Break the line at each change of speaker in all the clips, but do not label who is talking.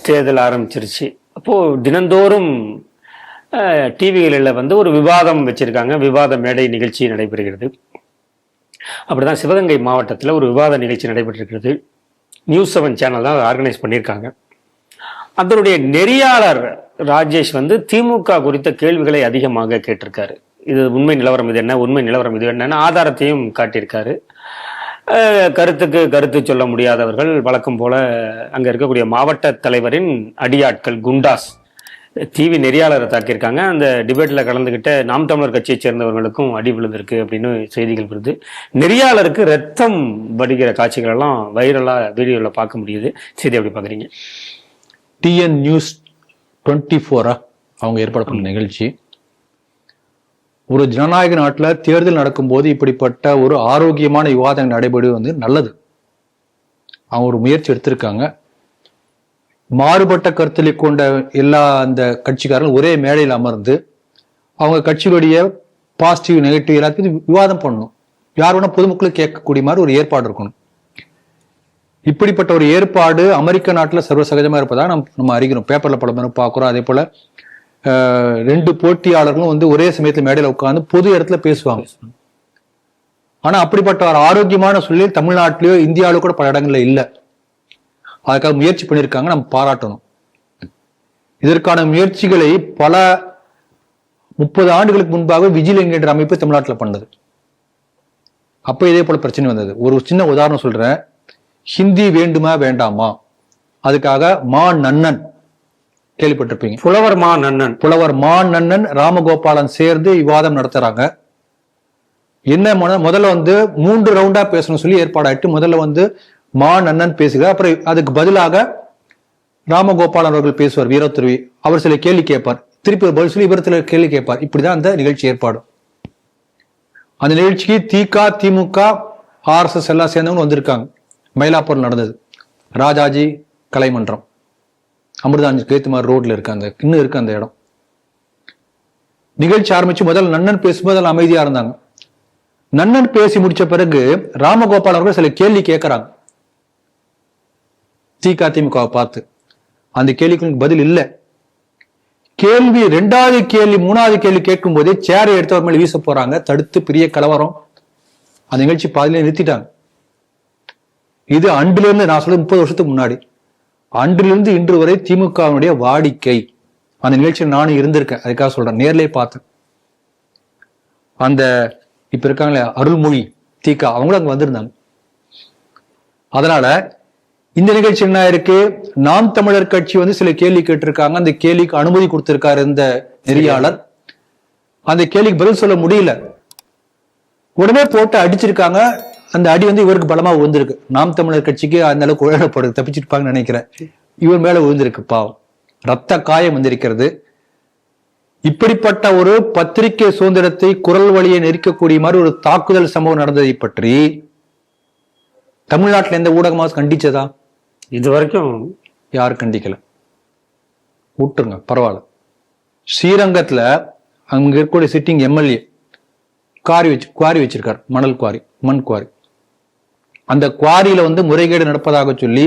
தேர்தல் ஆரம்பிச்சிருச்சு. அப்போது தினந்தோறும் டிவிகளில் வந்து ஒரு விவாதம் வச்சுருக்காங்க. விவாத மேடை நிகழ்ச்சி நடைபெறுகிறது. அப்படிதான் சிவகங்கை மாவட்டத்தில் ஒரு விவாத நிகழ்ச்சி நடைபெற்றிருக்கிறது. நியூஸ் 7 சேனல் தான் அதை ஆர்கனைஸ் பண்ணியிருக்காங்க. அதனுடைய நெறியாளர் ராஜேஷ் வந்து திமுக குறித்த கேள்விகளை அதிகமாக கேட்டிருக்காரு. இது உண்மை நிலவரம் இது என்ன, உண்மை நிலவரம் இது என்னன்னு ஆதாரத்தையும் காட்டியிருக்காரு. கருத்துக்கு கருத்து சொல்ல முடியாதவர்கள் வழக்கம் போல அங்கே இருக்கக்கூடிய மாவட்ட தலைவரின் அடியாட்கள் குண்டாஸ் டிவி நெறியாளரை தாக்கியிருக்காங்க. அந்த டிபேட்டில் கலந்துக்கிட்ட நாம் தமிழர் கட்சியை சேர்ந்தவர்களுக்கும் அடி விழுந்திருக்கு அப்படின்னு செய்திகள் வருது. நெறியாளருக்கு ரத்தம் வடிகிற காட்சிகள் எல்லாம் வைரலாக வீடியோவில் பார்க்க முடியுது. செய்தி எப்படி பார்க்குறீங்க?
டிஎன் நியூஸ் 24 அவங்க ஏற்பாடு பண்ண நிகழ்ச்சி. ஒரு ஜனநாயக நாட்டில் தேர்தல் நடக்கும்போது இப்படிப்பட்ட ஒரு ஆரோக்கியமான விவாதங்கள் நடைபெறுவது வந்து நல்லது. அவங்க ஒரு முயற்சி எடுத்திருக்காங்க. மாறுபட்ட கருத்தில் கொண்ட எல்லா அந்த கட்சிக்காரங்களும் ஒரே மேடையில் அமர்ந்து அவங்க கட்சிகளுடைய பாசிட்டிவ் நெகட்டிவ் எல்லாத்தையும் விவாதம் பண்ணணும். யார் வேணா பொதுமக்களும் கேட்கக்கூடிய மாதிரி ஒரு ஏற்பாடு இருக்கணும். இப்படிப்பட்ட ஒரு ஏற்பாடு அமெரிக்க நாட்டில் சர்வசகஜமா இருப்பதாக நம்ம அறிகிறோம். பேப்பர்ல பல பேரும் பார்க்குறோம். அதே போல 2 போட்டியாளர்களும் வந்து ஒரே சமயத்தில் மேடையில் உட்கார்ந்து பொது இடத்துல பேசுவாங்க. ஆனா அப்படிப்பட்ட ஒரு ஆரோக்கியமான சூழலில் தமிழ்நாட்டிலேயோ இந்தியாவிலோ கூட பல இடங்கள்ல இல்லை. அதுக்காக முயற்சி பண்ணியிருக்காங்க, நம்ம பாராட்டணும். இதற்கான முயற்சிகளை பல 30 ஆண்டுகளுக்கு முன்பாக விஜில் என்கின்ற அமைப்பு தமிழ்நாட்டில் பண்ணது. அப்ப இதே போல பிரச்சனை வந்தது. ஒரு சின்ன உதாரணம் சொல்றேன். ஹிந்தி வேண்டுமா வேண்டாமா, அதுக்காக மா நன்னன் கேள்விப்பட்டிருப்பீங்க. புலவர் மா நன்னன் ராமகோபாலன் சேர்ந்து விவாதம் நடத்துறாங்க. என்ன முதல்ல வந்து 3 ரவுண்டா பேசணும்னு சொல்லி ஏற்பாடாயிட்டு முதல்ல வந்து மா நன்னன் பேசுகிறார். அப்புறம் அதுக்கு பதிலாக ராமகோபாலன் அவர்கள் பேசுவார். வீரத்துருவி அவர் சில கேள்வி கேட்பார், திருப்பி பதில் சொல்லி இவர் சில கேள்வி கேட்பார். இப்படிதான் அந்த நிகழ்ச்சி ஏற்பாடு. அந்த நிகழ்ச்சிக்கு திமுக RSS எல்லாம் சேர்ந்தவங்க வந்திருக்காங்க. மயிலாப்பூர் நடந்தது. ராஜாஜி கலைமன்றம் அமிர்தாஞ்சு கேத்துமார் ரோட்ல இருக்கு, அந்த இன்னும் இருக்கு அந்த இடம். நிகழ்ச்சி ஆரம்பிச்சு முதல்ல நன்னன் பேசும்போது அமைதியா இருந்தாங்க. நன்னன் பேசி முடிச்ச பிறகு ராமகோபால் அவர்கள் சில கேள்வி கேட்கிறாங்க திமுகவை பார்த்து. அந்த கேள்விக்கு பதில் இல்லை. கேள்வி 2வது கேள்வி 3வது கேள்வி கேட்கும் போதே சேரை எடுத்து அவர் மேல வீச போறாங்க. தடுத்து பெரிய கலவரம். அந்த நிகழ்ச்சி பாதியில நிறுத்திட்டாங்க. இது அன்றிலிருந்து, நான் சொல்ல 30 வருஷத்துக்கு முன்னாடி, அன்றிலிருந்து இன்று வரை திமுகவினுடைய வாடிக்கை. அந்த நிகழ்ச்சியில் நானும் இருந்திருக்கேன். அதுக்காக சொல்றேன், நேர்லயே பார்த்தேன். அந்த இப்ப இருக்காங்களே அருள்மொழி அவங்களும் அங்க வந்திருந்தாங்க. அதனால இந்த நிகழ்ச்சி என்ன இருக்கு, நாம் தமிழர் கட்சி வந்து சில கேள்வி கேட்டிருக்காங்க. அந்த கேள்விக்கு அனுமதி கொடுத்திருக்காரு இந்த நெறியாளர். அந்த கேள்விக்கு பதில் சொல்ல முடியல, உடனே போட்டு அடிச்சிருக்காங்க. அந்த அடி வந்து இவருக்கு பலமா விழுந்திருக்கு. நாம் தமிழர் கட்சிக்கு அந்த அளவுக்கு உழப்படு தப்பிச்சிருப்பாங்கன்னு நினைக்கிறேன். இவர் மேல விழுந்திருக்கு. பாவம், ரத்த காயம் வந்திருக்கிறது. இப்படிப்பட்ட ஒரு பத்திரிகை சுதந்திரத்தை குரல் வழியை நெருக்கக்கூடிய மாதிரி ஒரு தாக்குதல் சம்பவம் நடந்ததை பற்றி தமிழ்நாட்டில் எந்த ஊடகமாக கண்டிச்சதா?
இது வரைக்கும்
யாரும் கண்டிக்கல. விட்டுருங்க, பரவாயில்ல. ஸ்ரீரங்கத்துல அங்க இருக்கக்கூடிய சிட்டிங் எம்எல்ஏ குவாரி வச்சிருக்காரு, மணல் குவாரி, மண் குவாரி. அந்த குவாரியில வந்து முறைகேடு நடப்பதாக சொல்லி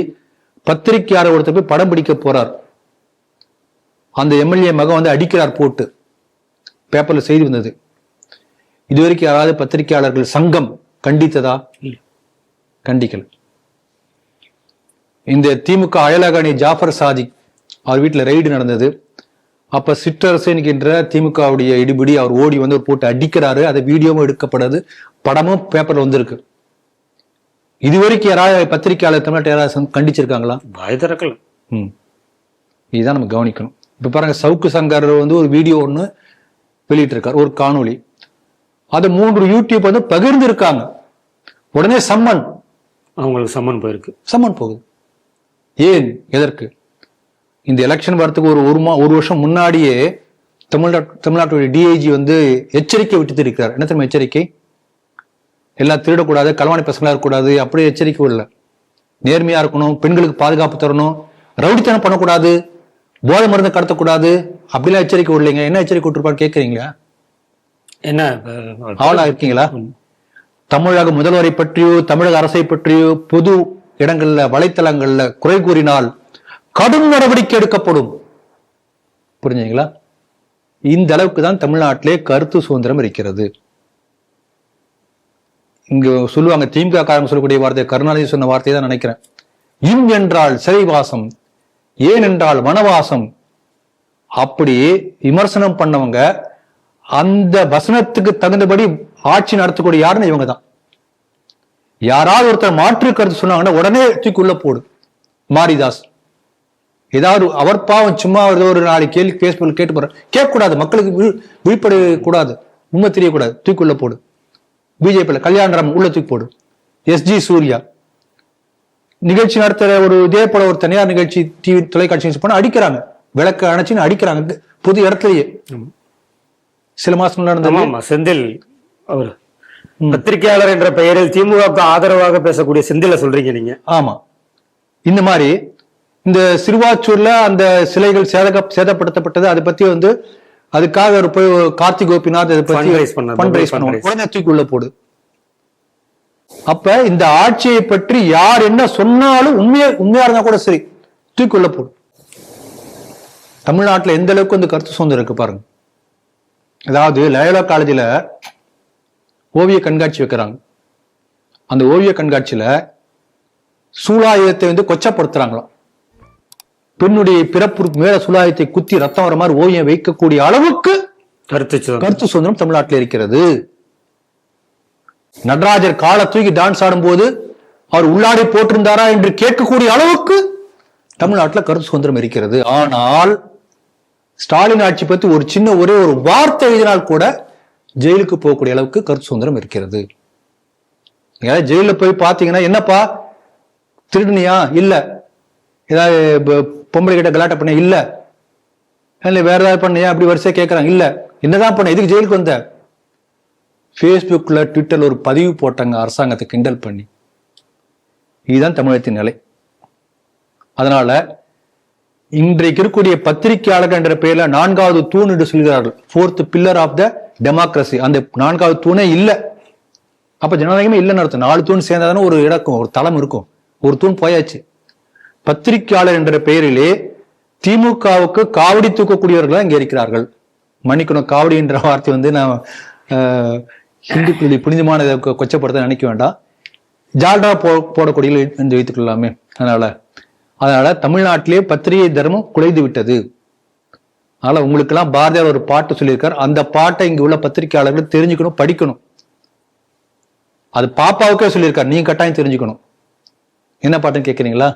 பத்திரிகையாளர் ஒருத்தர் போய் படம் பிடிக்க போறார். அந்த எம்எல்ஏ மகன் வந்து அடிக்கிறார் போட்டு. பேப்பர்ல செய்தி வந்தது. இதுவரைக்கும் யாராவது பத்திரிகையாளர்கள் சங்கம் கண்டித்ததா? கண்டிக்கல. இந்த திமுக அயலக அணி ஜாஃபர் சாதிக் அவர் வீட்டுல ரெய்டு நடந்தது. அப்ப சிற்றரசு என்கின்ற திமுகவுடைய இடிபிடி அவர் ஓடி வந்து போட்டு அடிக்கிறாரு. அது வீடியோவும் எடுக்கப்படுது, படமும் பேப்பர்ல வந்திருக்கு. இதுவரைக்கும் யாராவது பத்திரிகையாளர் தமிழ்நாட்டில் யாராவது கண்டிச்சிருக்காங்களா?
வாய் திறக்கல.
இதுதான் நம்ம கவனிக்கணும். இப்ப பாருங்க, சவுக்கு சங்கர் வந்து ஒரு வீடியோ ஒண்ணு வெளியிட்டு இருக்காரு, ஒரு காணொளி. அது 3 யூடியூப் வந்து பகிர்ந்து இருக்காங்க. உடனே சம்மன்,
அவங்களுக்கு சம்மன் போயிருக்கு.
சம்மன் போகுது. ஏன், எதற்கு? இந்த எலெக்ஷன் வரத்துக்கு ஒரு வருஷம் முன்னாடியே தமிழ்நாட்டுடைய டிஐஜி வந்து எச்சரிக்கை விட்டு இருக்கிறார். என்ன தெரியுமா எச்சரிக்கை? எல்லாம் திருடக்கூடாது, களவாணி பசங்களா இருக்கக்கூடாது, அப்படியே எச்சரிக்கை இல்லை. நேர்மையா இருக்கணும், பெண்களுக்கு பாதுகாப்பு தரணும், ரவுடித்தனம் பண்ணக்கூடாது, போதை மருந்து கடத்தக்கூடாது, அப்படிலாம் எச்சரிக்கை விடலைங்க. என்ன எச்சரிக்கை விட்டுருப்பான்னு கேட்குறீங்களா?
என்ன
ஆவலா இருக்கீங்களா? தமிழக முதல்வரை பற்றியோ தமிழக அரசை பற்றியோ பொது இடங்கள்ல வலைத்தளங்கள்ல குறை கூறினால் கடும் நடவடிக்கை எடுக்கப்படும். புரிஞ்சுங்களா? இந்த அளவுக்கு தான் தமிழ்நாட்டிலே கருத்து சுதந்திரம் இருக்கிறது. இங்க சொல்லுவாங்க, திமுக காரங்க சொல்லக்கூடிய வார்த்தை கருணாநிதி சொன்ன வார்த்தையை தான் நினைக்கிறேன். இன் என்றால் சிறைவாசம், ஏன் என்றால் வனவாசம். அப்படி விமர்சனம் பண்ணவங்க அந்த வசனத்துக்கு தகுந்தபடி ஆட்சி நடத்தக்கூடிய யாருன்னு இவங்க தான். யாராவது ஒருத்தர் மாற்று கருத்து சொன்னாங்கன்னா உடனே தூக்கி உள்ள போடு. மாரிதாஸ் ஏதாவது அவர் பாவம் சும்மா ஒரு நாலு கேள்வி பேஸ்புக் கேட்டு போற, கேட்கக்கூடாது, மக்களுக்கு விழிப்பட கூடாது, உண்மை தெரியக்கூடாது, தூக்கி உள்ள போடு. பிஜேபியில கல்யாணராம் உள்ள தூக்கி போடு. எஸ்ஜி சூர்யா நிகழ்ச்சி நடத்துற ஒரு இதே போல ஒரு தனியார் நிகழ்ச்சி டிவி தொலைக்காட்சி பண்ண அடிக்கிறாங்க, விளக்க அணைச்சின்னு அடிக்கிறாங்க பொது இடத்துலயே. சில மாசம் நடந்த
செந்தில் அவர் பத்திரிகையாளர் என்ற பெயரில் திமுக ஆதரவாக பேசக்கூடிய செந்தில சொல்றீங்க நீங்க? ஆமா.
இந்த மாதிரி இந்த சிறுவாச்சூர்ல அந்த சிலைகள் சேதப்படுத்தப்பட்டது, அதை பத்தி வந்து அதுக்காக ஒரு போய் கார்த்திக் கோபிநாத் அதை பத்தி உடனே தூக்கி உள்ள போடு. அப்ப இந்த ஆட்சியை பற்றி யார் என்ன சொன்னாலும் உண்மையா இருந்தா கூட சரி, தூக்கி உள்ள போடு. தமிழ்நாட்டுல எந்த அளவுக்கு வந்து கருத்து சுதந்திரம் இருக்கு பாருங்க. அதாவது லயோலா காலேஜில் ஓவிய கண்காட்சி வைக்கிறாங்க. அந்த ஓவிய கண்காட்சியில சூலாயுதத்தை வந்து கொச்சப்படுத்துறாங்களாம். பெண்ணுடைய பிறப்பு மேல சூலாயுதத்தை குத்தி ரத்தம் வர மாதிரி ஓவியம் வைக்கக்கூடிய அளவுக்கு கருத்து சுதந்திரம் தமிழ்நாட்டில் இருக்கிறது. நடராஜர் காலை தூக்கி டான்ஸ் ஆடும் போது அவர் உள்ளாடை போட்டிருந்தாரா என்று கேட்கக்கூடிய அளவுக்கு தமிழ்நாட்டில் கருத்து சுதந்திரம் இருக்கிறது. ஆனால் ஸ்டாலின் ஆட்சி பத்தி ஒரு சின்ன ஒரே ஒரு வார்த்தை எழுதினால் கூட ஜெயிலுக்கு போகக்கூடிய அளவுக்கு கருத்து சுதந்திரம் இருக்கிறது. ஜெயில போய் பாத்தீங்கன்னா, என்னப்பா திருடுனியா? இல்ல. ஏதாவது பொம்பளை கிட்ட கலாட்ட பண்ண? இல்ல. வேற ஏதாவது பண்ணியா? அப்படி வரிசையா கேட்கறாங்க. இல்ல. என்னதான் பண்ண? இதுக்கு ஜெயிலுக்கு வந்த? பேஸ்புக்ல ட்விட்டர்ல ஒரு பதிவு போட்டாங்க அரசாங்கத்தை கிண்டல் பண்ணி. இதுதான் தமிழகத்தின் நிலை. அதனால இன்றைக்கு இருக்கக்கூடிய பத்திரிகையாளர்கள் என்ற பெயர்ல 4வது தூண் என்று சொல்கிறார்கள். 4th pillar of the democracy. அந்த 4வது தூணே இல்ல. அப்ப ஜனநாயகமே இல்லைன்னு அர்த்தம். 4 தூண் சேர்ந்தாதானே ஒரு இடக்கும், ஒரு தளம் இருக்கும். ஒரு தூண் போயாச்சு. பத்திரிகையாளர் என்ற பெயரிலே திமுகவுக்கு காவடி தூக்கக்கூடியவர்கள் இங்க இருக்கிறார்கள். மன்னிக்கணும், காவடி என்ற வார்த்தை வந்து நான் இந்துக்களுடைய புனிதமான கொச்சப்படுத்த நினைக்க வேண்டாம். ஜால்ரா போடக்கூடிய என்று வைத்துக் கொள்ளலாமே. அதனால தமிழ்நாட்டிலே பத்திரிகை தர்மம் குலைந்து விட்டது. அதனால உங்களுக்கு எல்லாம் பாரதியார் ஒரு பாட்டு சொல்லியிருக்கார். அந்த பாட்டை இங்க உள்ள பத்திரிகையாளர்கள் தெரிஞ்சுக்கணும், படிக்கணும். அது பாப்பாவுக்கே சொல்லியிருக்காரு, நீங்க கட்டாயம் தெரிஞ்சுக்கணும். என்ன பாட்டுன்னு கேட்கிறீங்களா?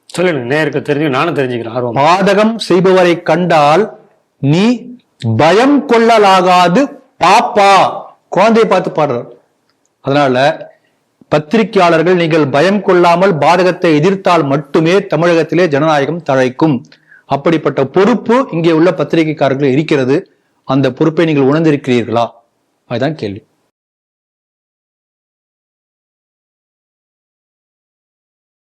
சொல்லுங்க, நேருக்கு தெரிஞ்சு நானும் தெரிஞ்சுக்கிறேன்.
பாதகம் செய்பவரை கண்டால் நீ பயம் கொள்ளலாகாது பாப்பா. குழந்தையை பார்த்து பாடுறார். அதனால பத்திரிகையாளர்கள் நீங்கள் பயம் கொள்ளாமல் பாதகத்தை எதிர்த்தால் மட்டுமே தமிழகத்திலே ஜனநாயகம் தழைக்கும். அப்படிப்பட்ட பொறுப்பு இங்கே உள்ள பத்திரிகைக்காரர்கள் இருக்கிறது. அந்த பொறுப்பை நீங்கள் உணர்ந்திருக்கிறீர்களா? அதுதான் கேள்வி.